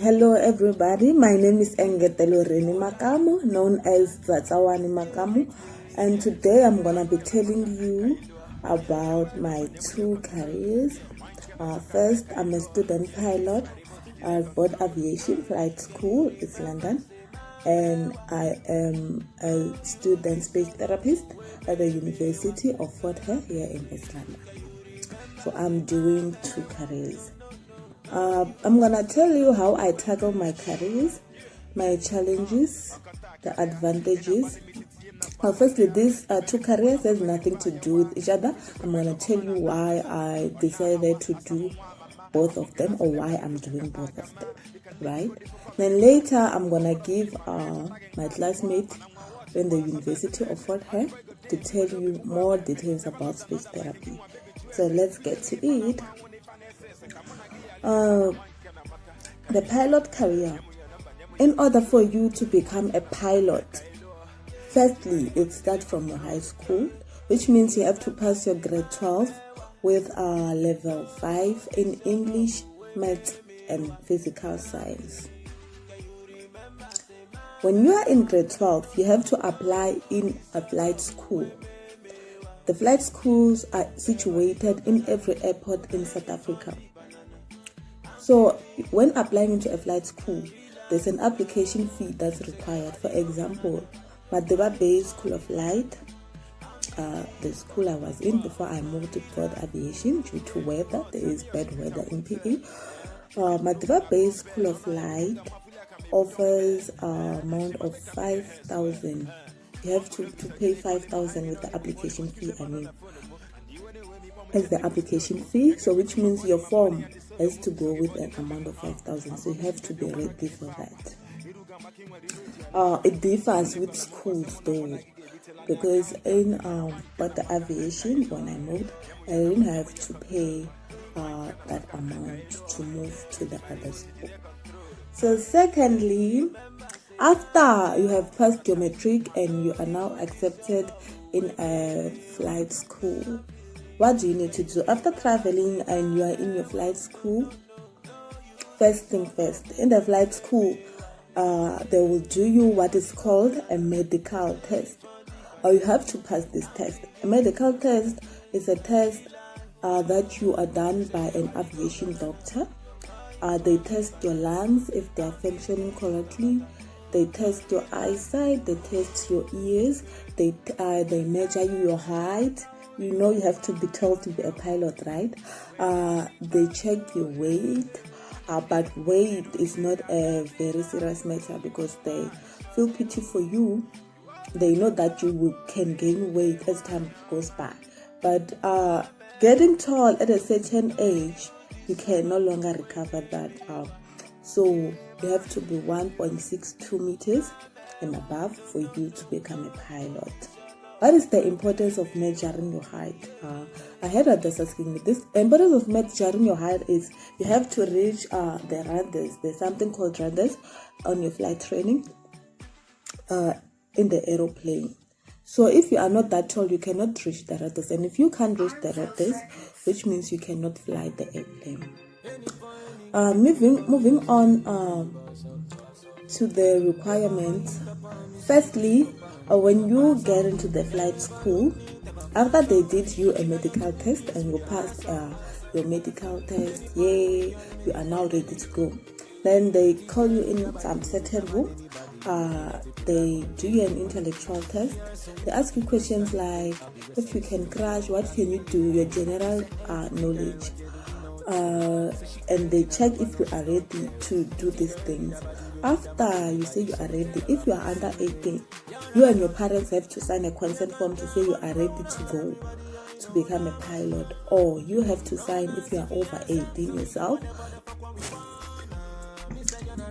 Hello everybody, my name is Engetelo Reni Makamu, known as Zatsawani Makamu, and today I'm going to be telling you about my two careers. First, I'm a student pilot at Board Aviation Flight School, East London, and I am a student speech therapist at the University of Fort Hare here in East London. So I'm doing two careers. I'm gonna tell you how I tackle my careers, my challenges, the advantages. Firstly, these two careers has nothing to do with each other. I'm gonna tell you why I decided to do both of them or why I'm doing both of them, right? Then later, I'm gonna give my classmate in the University of Fort Hare to tell you more details about speech therapy. So let's get to it. The pilot career. In order for you to become a pilot, firstly, it starts from your high school, which means you have to pass your grade 12 with level 5 in English, maths, and physical science. When you are in grade 12, you have to apply in a flight school. The flight schools are situated in every airport in South Africa. So when applying into a flight school, there's an application fee that's required. For example, Madiba Bay School of Flight, the school I was in before I moved to Board Aviation due to weather. There is bad weather in PE. Madiba Bay School of Flight offers an amount of 5,000. You have to pay 5,000 with the application fee. As the application fee, so which means your form has to go with an amount of 5,000, so you have to be ready for that. It differs with schools though, because in Board Aviation, when I moved, I didn't have to pay that amount to move to the other school. So secondly, after you have passed your matric and you are now accepted in a flight school, what do you need to do? After traveling and you are in your flight school, first thing first, in the flight school, they will do you what is called a medical test. Or you have to pass this test. A medical test is a test that you are done by an aviation doctor. They test your lungs if they are functioning correctly. They test your eyesight. They test your ears. They measure your height. You know you have to be told to be a pilot, right? They check your weight, but weight is not a very serious matter because they feel pity for you. They know that you can gain weight as time goes by. But getting tall at a certain age, you can no longer recover that. So you have to be 1.62 meters and above for you to become a pilot. What is the importance of measuring your height? I heard others asking me this. The importance of measuring your height is you have to reach the radars. There's something called radars on your flight training in the aeroplane. So if you are not that tall, you cannot reach the radars. And if you can't reach the radars, which means you cannot fly the airplane. Moving on to the requirements. Firstly, when you get into the flight school, after they did you a medical test and you passed your medical test, yay, you are now ready to go. Then they call you in some certain room. They do you an intellectual test. They ask you questions like if you can crash, what can you do, your general knowledge. And they check if you are ready to do these things. After you say you are ready, if you are under 18, you and your parents have to sign a consent form to say you are ready to go to become a pilot, or you have to sign if you are over 18 yourself.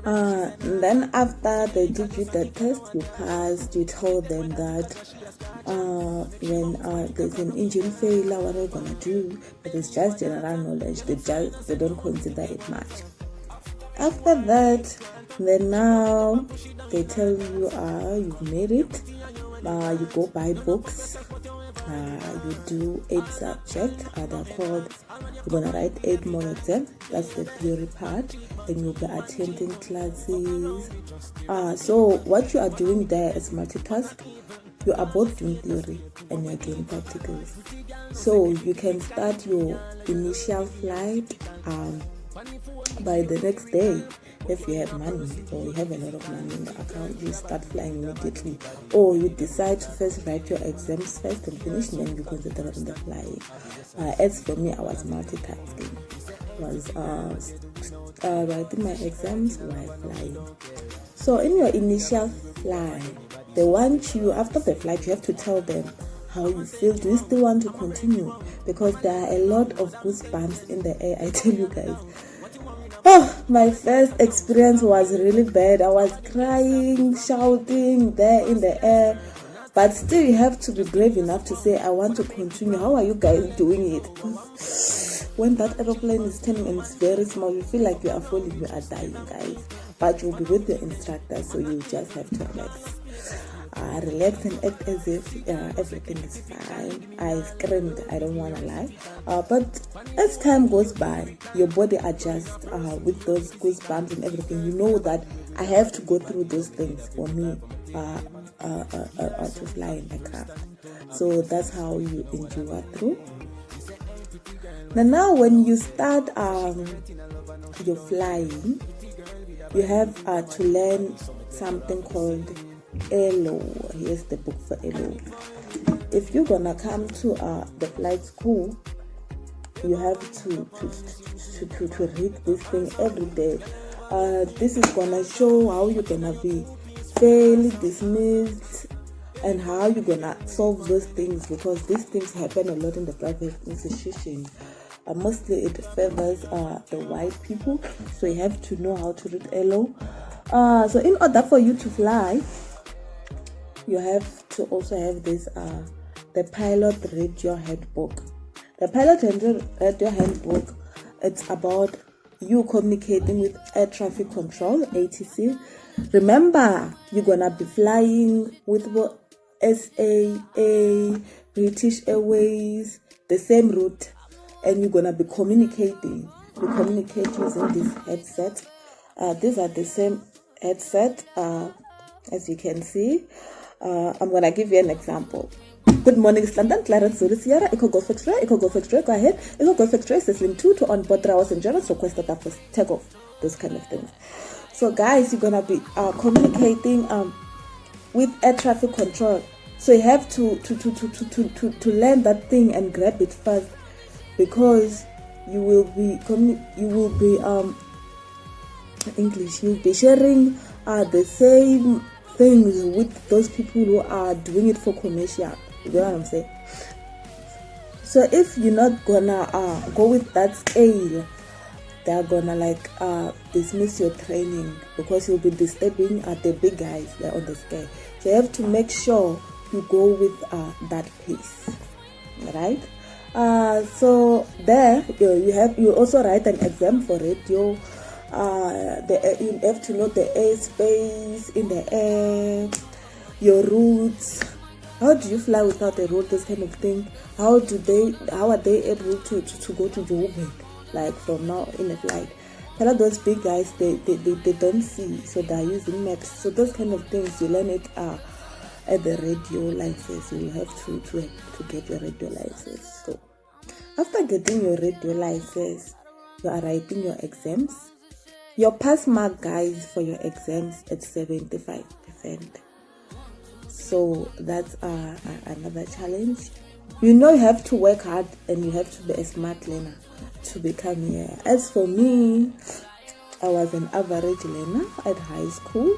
Then after they did you the test, you passed, you told them that when there's an engine failure, what are you gonna do? But it's just general knowledge. They don't consider it much. After that, then now they tell you you've made it. You go buy books. You do 8 subjects. They're called You're gonna write 8 more exams. That's the theory part, and you'll be attending classes. So what you are doing there is multitask. You are both doing theory and you're doing practicals. So you can start your initial flight by the next day. If you have money or you have a lot of money in the account, you start flying immediately. Or you decide to first write your exams first and finish, and then you concentrate on the flying. As for me, I was multitasking. I was writing my exams while flying. So in your initial flight, they want you, after the flight, you have to tell them how you feel. Do you still want to continue? Because there are a lot of goosebumps in the air, I tell you guys. Oh, my first experience was really bad. I was crying, shouting there in the air. But still, you have to be brave enough to say, I want to continue. How are you guys doing it? When that aeroplane is turning and it's very small, you feel like you are falling, you are dying, guys. But you'll be with your instructor, so you just have to relax. Relax and act as if everything is fine. I screamed, I don't want to lie. But as time goes by, your body adjusts with those goosebumps and everything. You know that I have to go through those things for me to fly in the craft. So that's how you endure through. Now when you start your flying, you have to learn something called ELO. Here's the book for ELO. If you're gonna come to the flight school, you have to read this thing every day. This is gonna show how you're gonna be fairly dismissed and how you're gonna solve those things, because these things happen a lot in the private institution. Mostly it favors the white people, so you have to know how to read ELO. So in order for you to fly, you have to also have this the pilot radio handbook. The pilot radio handbook, it's about you communicating with air traffic control, ATC. Remember, you're gonna be flying with SAA, British Airways, the same route, and you're gonna be communicating. You communicate using this headset. These are the same headset, as you can see. I'm gonna give you an example. Good morning, London, Clarence Zulu Sierra, Echo Golf X-Ray, Echo Golf X-Ray, go ahead. Echo Golf X-Ray, Cecilin 2 to on board hours endurance, request that for takeoff, those kind of things. So guys, you're gonna be communicating with air traffic control. So you have to learn that thing and grab it fast, because you will be you'll be sharing the same things with those people who are doing it for commercial. You know what I'm saying? So if you're not gonna go with that scale, they're gonna dismiss your training, because you'll be disturbing the big guys there on the scale. So you have to make sure you go with that pace, right? So there you also write an exam for radio. You have to know the airspace in the air, your routes. How do you fly without a route? This kind of thing. How are they able to go to Joburg, like from now in a flight? Tell of those big guys, they don't see, so they're using maps. So those kind of things, you learn it at the radio license. You have to get your radio license. So after getting your radio license, you are writing your exams. Your pass mark, guys, for your exams at 75%. So that's another challenge. You have to work hard and you have to be a smart learner to become here. As for me, I was an average learner at high school,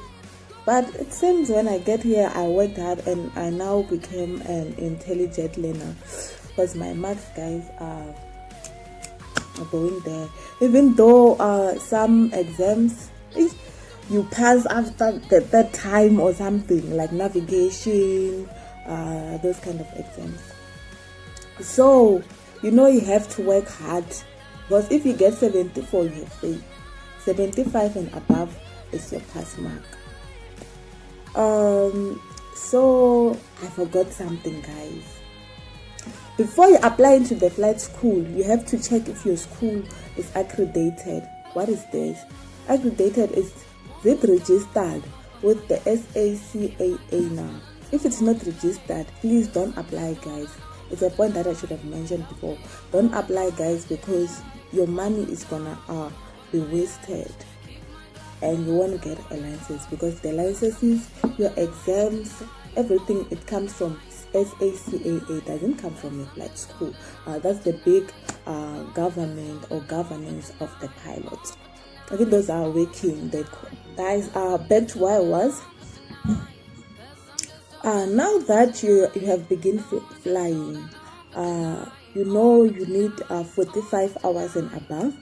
but it seems when I get here, I worked hard and I now became an intelligent learner, because my maths guys are going there. Even though some exams you pass after the third time or something, like navigation, those kind of exams. So you have to work hard, because if you get 74, you have failed. 75 and above is your pass mark. So I forgot something, guys. Before you apply into the flight school, you have to check if your school is accredited. What is this? Accredited is it registered with the SACAA now? If it's not registered, please don't apply, guys. It's a point that I should have mentioned before. Don't apply, guys, because your money is gonna be wasted and you won't get a license, because the licenses, your exams, everything, it comes from SACAA, doesn't come from your flight school. That's the big government or governance of the pilots. I think those are working. The guys are back to where I was. Now that you have begun flying, you know you need 45 hours and above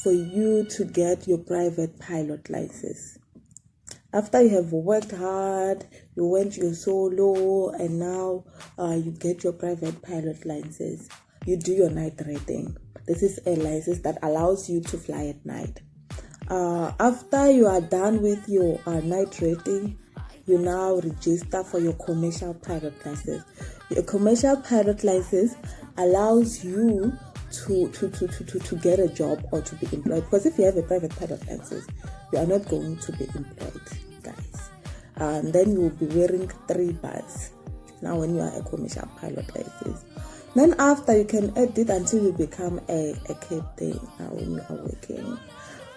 for you to get your private pilot license. After you have worked hard, you went your solo, and now you get your private pilot license. You do your night rating. This is a license that allows you to fly at night. After you are done with your night rating, you now register for your commercial pilot license. Your commercial pilot license allows you to get a job or to be employed. Because if you have a private pilot license, you are not going to be employed, guys. And then you will be wearing 3 bars. Now when you are a commercial pilot license. Then after, you can edit until you become a captain when you are working.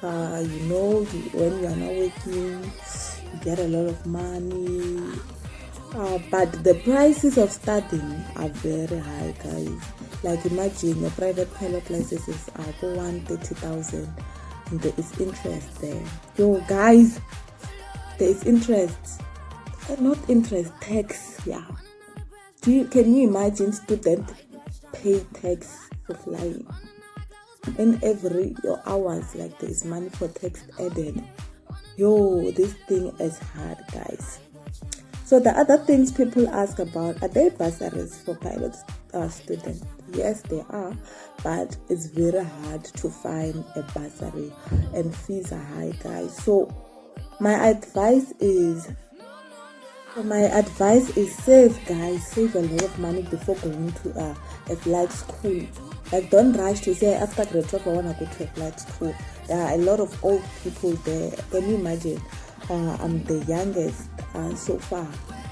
When you are not working, you get a lot of money. But the prices of studying are very high, guys. Like imagine your private pilot licenses are for 130,000 and there is interest there. Yo guys, there is interest. Not interest, tax, yeah. Can you imagine students pay tax for flying? In every your hours, like there is money for tax added. Yo, this thing is hard, guys. So the other things people ask about, are there bursaries for pilot students? Yes, there are, but it's very hard to find a bursary and fees are high, guys. So my advice is save, guys. Save a lot of money before going to a flight school. Like, don't rush to say after grade 12 I want to go to a flight school. There are a lot of old people there. Can you imagine? I'm the youngest so far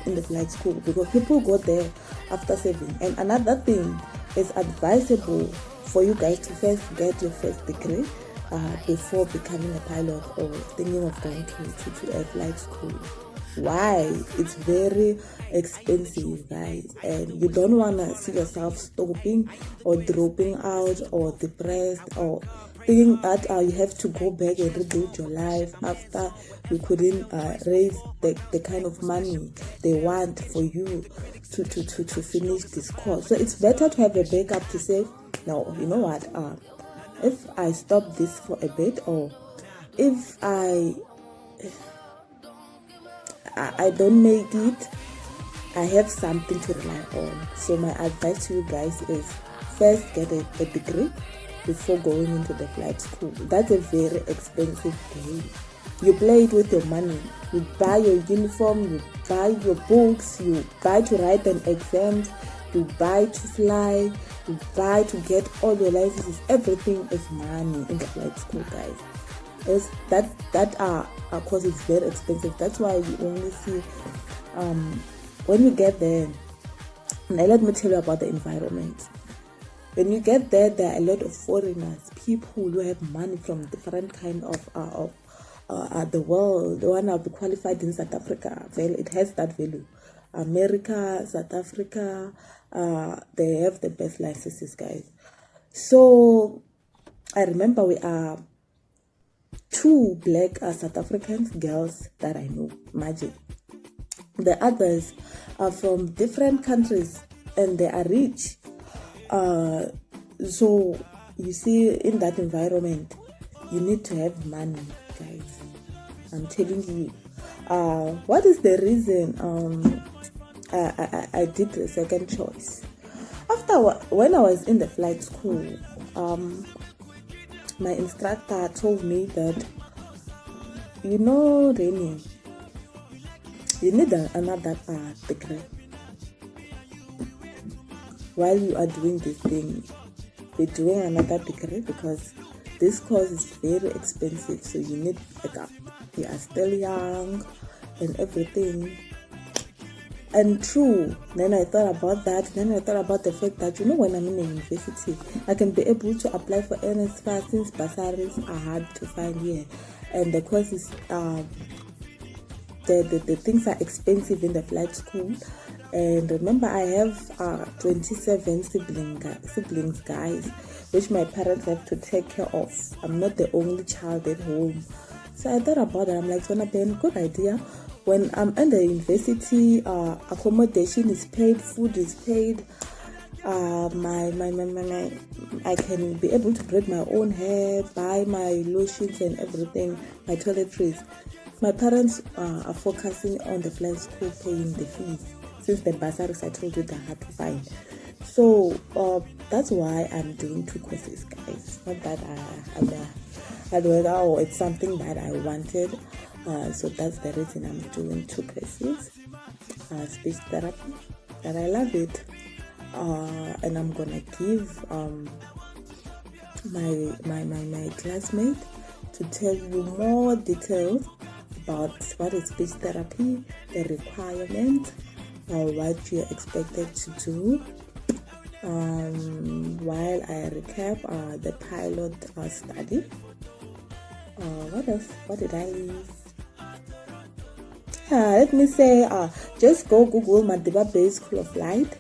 in the flight school, because people go there after saving. And another thing, is advisable for you guys to first get your first degree before becoming a pilot or thinking of going to a flight school. Why? It's very expensive, guys, and you don't want to see yourself stopping or dropping out or depressed or thinking that you have to go back and rebuild your life after you couldn't raise the kind of money they want for you to finish this course. So it's better to have a backup to say, no, you know what, if I stop this for a bit, or if I don't make it, I have something to rely on. So my advice to you guys is first get a degree before going into the flight school. That's a very expensive game. You play it with your money. You buy your uniform, you buy your books, you buy to write an exam, you buy to fly, you buy to get all your licenses. Everything is money in the flight school, guys. That course is very expensive. That's why you only see when you get there. Now let me tell you about the environment. When you get there, there are a lot of foreigners, people who have money from different kind of the world. They want to be qualified in South Africa. Well, it has that value. America, South Africa, they have the best licenses, guys. So I remember we are 2 black South African girls that I know. Imagine. The others are from different countries and they are rich. So you see, in that environment, you need to have money, guys. I'm telling you. What is the reason I did the second choice? When I was in the flight school, my instructor told me that, Reni, you need another degree. while you are doing this thing, be doing another degree, because this course is very expensive. So you need you are still young and everything. And true, then I thought about that. Then I thought about the fact that, when I'm in a university, I can be able to apply for NSFAS, since bursaries are hard to find here, and the courses, the things are expensive in the flight school. And remember, I have 27 siblings, guys, which my parents have to take care of. I'm not the only child at home. So I thought about it. I'm like, it's gonna be a good idea. When I'm in the university, accommodation is paid, food is paid. I can be able to braid my own hair, buy my lotions and everything, my toiletries. My parents are focusing on the flight school, paying the fees, since the bursaries, I told you, they're hard to find. So that's why I'm doing 2 courses, guys. Not that it's something that I wanted. So that's the reason I'm doing 2 courses. Speech therapy, that I love it. And I'm gonna give my classmate to tell you more details about what is speech therapy, the requirements, what you're expected to do. While I recap the pilot study. What else? What did I leave? Let me say, just go Google Madiba Bay School of Light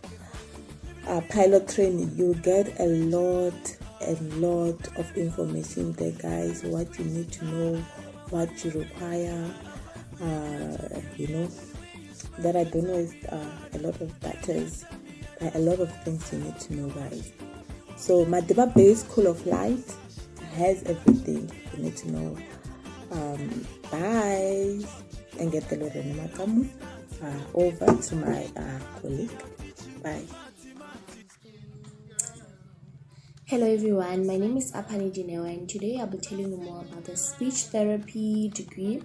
pilot training. You'll get a lot of information there, guys. What you need to know, what you require. That I don't know is a lot of matters. A lot of things you need to know, guys. So Madiba Bay School of Light has everything you need to know. Bye. And get the Lorena Makamu over to my colleague. Bye. Hello everyone, my name is Apani Dinewa, and today I'll be telling you more about the speech therapy degree,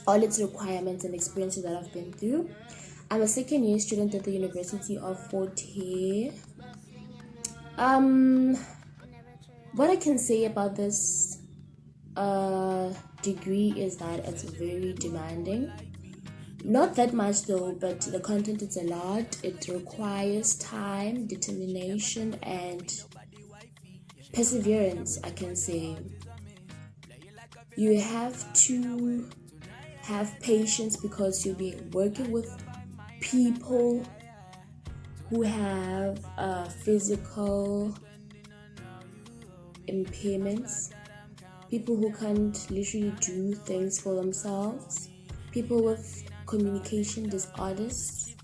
all its requirements and experiences that I've been through. I'm a second year student at the University of Fort Hare. What I can say about this degree is that it's very demanding. Not that much though, but the content is a lot. It requires time, determination, and perseverance, I can say. You have to have patience because you'll be working with people who have physical impairments, people who can't literally do things for themselves, people with communication disorders,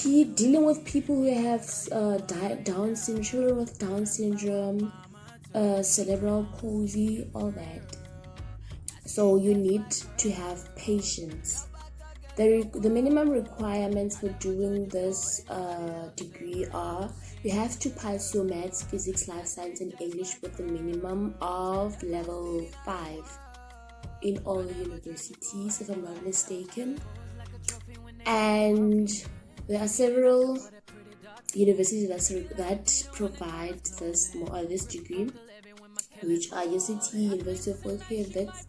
dealing with people who have Down syndrome, children with Down syndrome, cerebral palsy, all that. So you need to have patience. The minimum requirements for doing this degree are: you have to pass your maths, physics, life science, and English with a minimum of level 5 in all universities, if I'm not mistaken. And there are several universities that provide this degree, which are UCT, University of Fort Hare, Wits,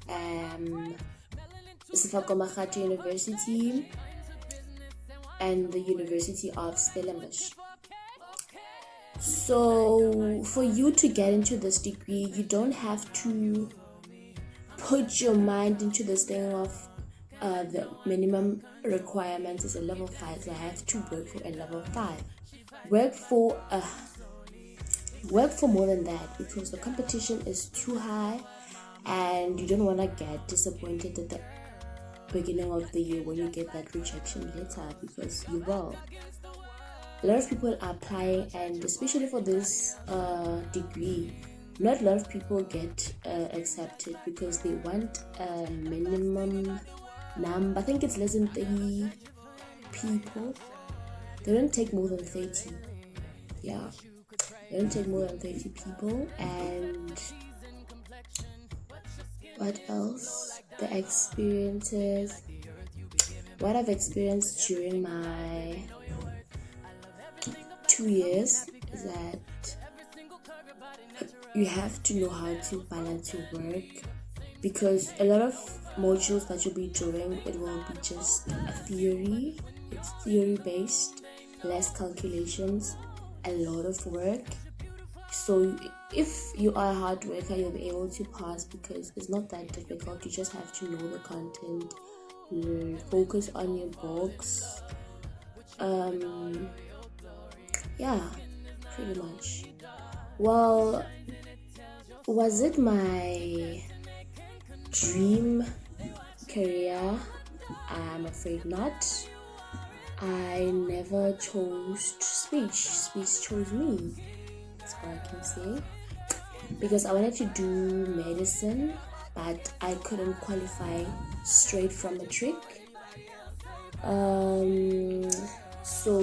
Sefako Makgatho University, and the University of Stellenbosch. So for you to get into this degree, you don't have to put your mind into this thing of the minimum requirements is a level 5, so I have to work for a level 5. Work for more than that, because the competition is too high and you don't want to get disappointed at the beginning of the year when you get that rejection letter, because you will. A lot of people are applying, and especially for this degree, not a lot of people get accepted because they want a minimum number. I think it's less than 30 people. They don't take more than 30. Yeah, they don't take more than 30 people. And what else? The experiences. What I've experienced during my 2 years is that you have to know how to balance your work, because a lot of modules that you'll be doing, it will be just a theory. It's theory based, less calculations, a lot of work. So if you are a hard worker, you'll be able to pass, because it's not that difficult. You just have to know the content, focus on your books. Yeah, pretty much. Well, was it my dream career? I'm afraid not. I never chose speech. Speech chose me. That's all I can say. Because I wanted to do medicine, but I couldn't qualify straight from matric. So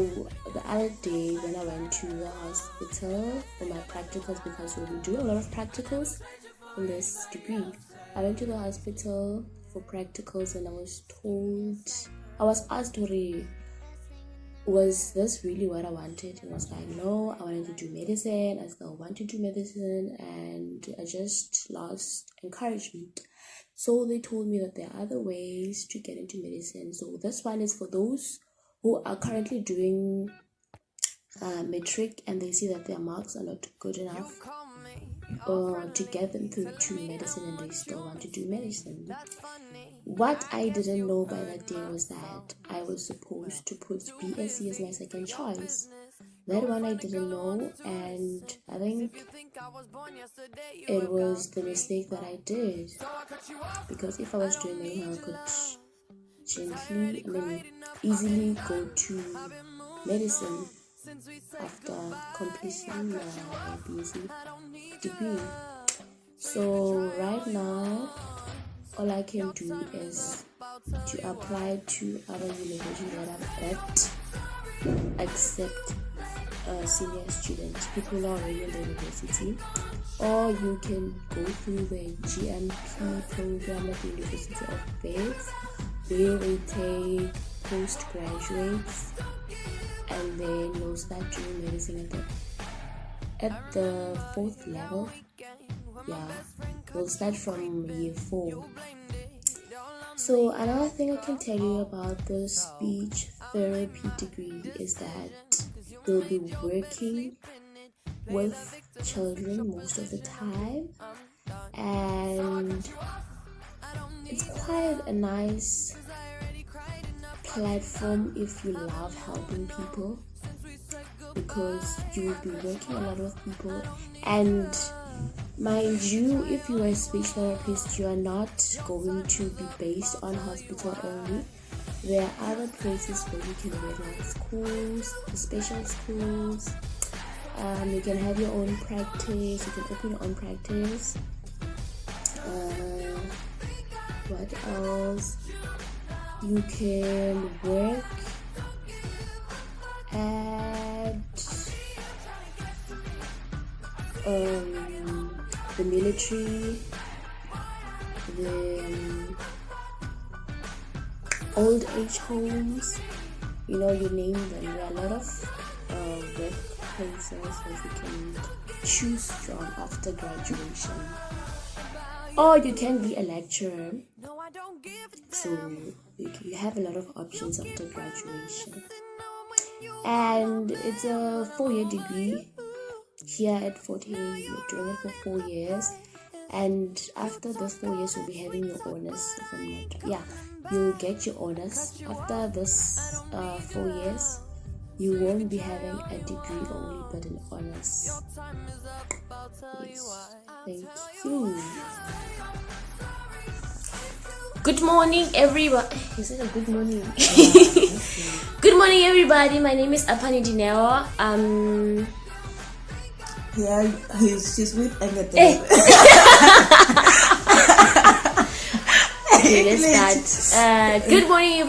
the other day when I went to the hospital for my practicals, because we'll be doing a lot of practicals in this degree, I went to the hospital for practicals and I was asked, was this really what I wanted? And I was like, no, I wanted to do medicine. I still want to do medicine, and I just lost encouragement. So they told me that there are other ways to get into medicine. So this one is for those who are currently doing matric and they see that their marks are not good enough to get them through to medicine, and they still want to do medicine. What I didn't know by that day was that I was supposed to put BSc as my second choice. That one I didn't know, and I think it was the mistake that I did, because if I was doing anything, I could easily go to medicine after completing my BSc degree. So right now, all I can do is to apply to other universities that I'm at, accept senior students, people who are already in the university, or you can go through the GMP program at the University of Wits, where they take postgraduates, and then you'll start doing medicine at the 4th level. Yeah, we'll start from year 4. So another thing I can tell you about the speech therapy degree is that you'll be working with children most of the time, and it's quite a nice platform if you love helping people, because you will be working a lot with people. And mind you, if you are a speech therapist, you are not going to be based on hospital only. There are other places where you can work, like schools, special schools. You can have your own practice. You can open your own practice. What else? You can work at the military, the old age homes, you name them. There are a lot of workplaces that you can choose from after graduation. Or you can be a lecturer. So you have a lot of options after graduation. And it's a 4-year degree. Here at Fort Hare, you're doing it for 4 years. And after those 4 years, you'll be having your honors. You'll get your honors. After this 4 years, you won't be having a degree only, but an honors. Yes. Thank you. Good morning, everybody. Is it a good morning? Good morning, everybody. My name is Apani Dinero. Yeah, she's with Agatha. Okay, let's start. Good morning, everybody.